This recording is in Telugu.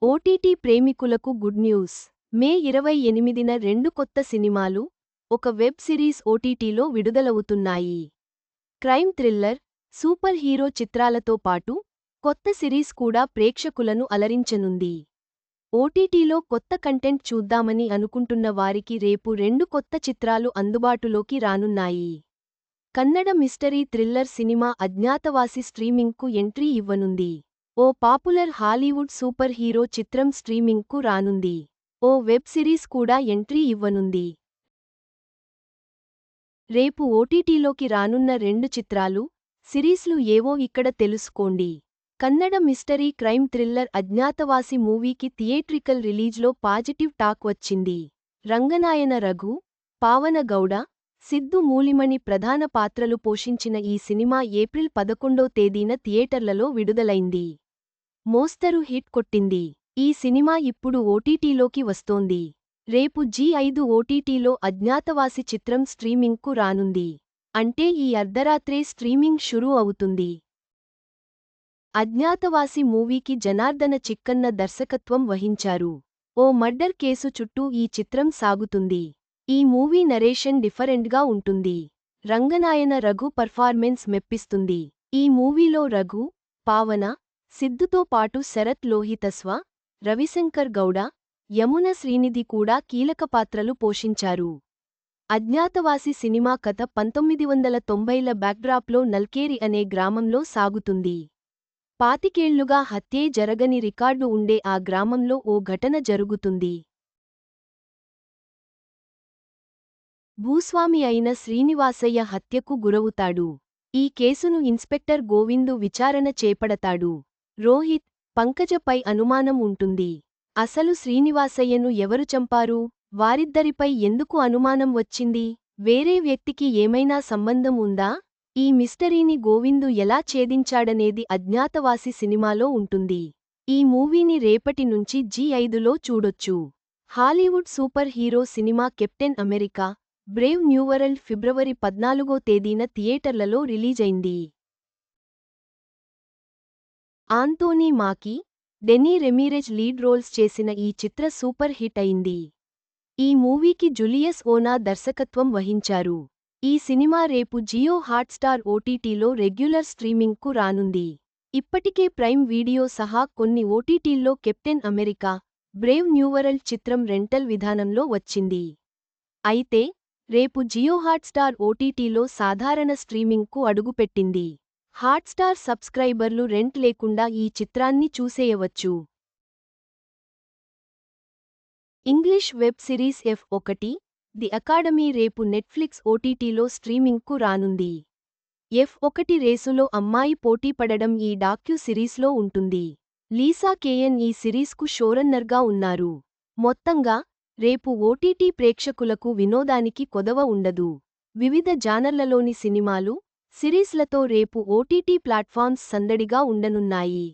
ఓటీటీ ప్రేమికులకు గుడ్ న్యూస్. మే 28న 2 కొత్త సినిమాలు, ఒక వెబ్ సిరీస్ ఓటీటీలో విడుదలవుతున్నాయి. క్రైమ్ థ్రిల్లర్, సూపర్ హీరో చిత్రాలతో పాటు కొత్త సిరీస్ కూడా ప్రేక్షకులను అలరించనుంది. ఓటీటీలో కొత్త కంటెంట్ చూద్దామని అనుకుంటున్న వారికి రేపు 2 కొత్త చిత్రాలు అందుబాటులోకి రానున్నాయి. Kannada mystery thriller cinema Agnyathavasi స్ట్రీమింగ్కు ఎంట్రీ ఇవ్వనుంది. ఓ పాపులర్ హాలీవుడ్ సూపర్ హీరో చిత్రం స్ట్రీమింగ్కు రానుంది. ఓ వెబ్ సిరీస్ కూడా ఎంట్రీ ఇవ్వనుంది. రేపు ఓటీటీలోకి రానున్న 2 చిత్రాలు, సిరీస్లు ఏవో ఇక్కడ తెలుసుకోండి. Kannada mystery crime thriller Agnyathavasi మూవీకి థియేట్రికల్ రిలీజ్లో పాజిటివ్ టాక్ వచ్చింది. రంగనాయన రఘు, పావన గౌడ, సిద్దు మూలిమణి ప్రధాన పాత్రలు పోషించిన ఈ సినిమా ఏప్రిల్ 11వ తేదీన థియేటర్లలో విడుదలైంది. మోస్తరు హిట్ కొట్టింది. ఈ సినిమా ఇప్పుడు ఓటీటీలోకి వస్తోంది. రేపు జీ5 ఓటీటీలో అజ్ఞాతవాసి చిత్రం స్ట్రీమింగ్కు రానుంది. అంటే ఈ అర్ధరాత్రే స్ట్రీమింగ్ షురూ అవుతుంది. అజ్ఞాతవాసి మూవీకి జనార్దన చిక్కన్న దర్శకత్వం వహించారు. ఓ మర్డర్ కేసు చుట్టూ ఈ చిత్రం సాగుతుంది. ఈ మూవీ నరేషన్ డిఫరెంట్గా ఉంటుంది. రంగనాయన రఘు పర్ఫార్మెన్స్ మెప్పిస్తుంది. ఈ మూవీలో రఘు, పావన, సిద్దుతో పాటు శరత్ లోహితస్వ, రవిశంకర్ గౌడ, యమున శ్రీనిధి కూడా కీలక పాత్రలు పోషించారు. అజ్ఞాతవాసి సినిమా కథ 1990ల బ్యాక్డ్రాప్లో నల్కేరి అనే గ్రామంలో సాగుతుంది. 25 ఏళ్లుగా హత్యే జరగని రికార్డు ఉండే ఆ గ్రామంలో ఓ ఘటన జరుగుతుంది. భూస్వామి అయిన శ్రీనివాసయ్య హత్యకు గురవుతాడు. ఈ కేసును ఇన్స్పెక్టర్ గోవిందు విచారణ చేపడతాడు. రోహిత్, పంకజపై అనుమానం ఉంటుంది. అసలు శ్రీనివాసయ్యను ఎవరు చంపారు? వారిద్దరిపై ఎందుకు అనుమానం వచ్చింది? వేరే వ్యక్తికి ఏమైనా సంబంధం ఉందా? ఈ మిస్టరీని గోవిందు ఎలా ఛేదించాడనేది అజ్ఞాతవాసి సినిమాలో ఉంటుంది. ఈ మూవీని రేపటి నుంచి జీ5లో చూడొచ్చు. Hollywood super hero cinema Captain America, brave new world ఫిబ్రవరి 14వ తేదీన థియేటర్లలో రిలీజైంది. ఆంతోనీ మాకీ, డెనీ రెమీరెజ్ లీడ్ రోల్స్ చేసిన ఈ చిత్ర సూపర్ హిట్ అయింది. ఈ మూవీకి జులియస్ ఓనా దర్శకత్వం వహించారు. ఈ సినిమా రేపు జియో హాట్స్టార్ ఓటీటీలో రెగ్యులర్ స్ట్రీమింగ్కు రానుంది. ఇప్పటికే ప్రైమ్ వీడియో సహా కొన్ని ఓటీటీల్లో Captain America, brave new world చిత్రం రెంటల్ విధానంలో వచ్చింది. అయితే, రేపు జియో హాట్స్టార్ ఓటీటీలో సాధారణ స్ట్రీమింగ్కు అడుగుపెట్టింది. హాట్స్టార్ సబ్స్క్రైబర్లు రెంట్ లేకుండా ఈ చిత్రాన్ని చూసేయవచ్చు. English web series F1 the academy రేపు నెట్ఫ్లిక్స్ ఓటీటీలో స్ట్రీమింగ్కు రానుంది. F1 రేసులో అమ్మాయి పోటీపడడం ఈ డాక్యూ సిరీస్లో ఉంటుంది. లీసా కేయన్ ఈ సిరీస్కు షోరన్నర్గా ఉన్నారు. మొత్తంగా, రేపు ఓటీటీ ప్రేక్షకులకు వినోదానికి కొదవ ఉండదు. వివిధ జానర్లలోని సినిమాలు, సిరీస్లతో రేపు ఓటీటీ ప్లాట్ఫామ్స్ సందడిగా ఉండనున్నాయి.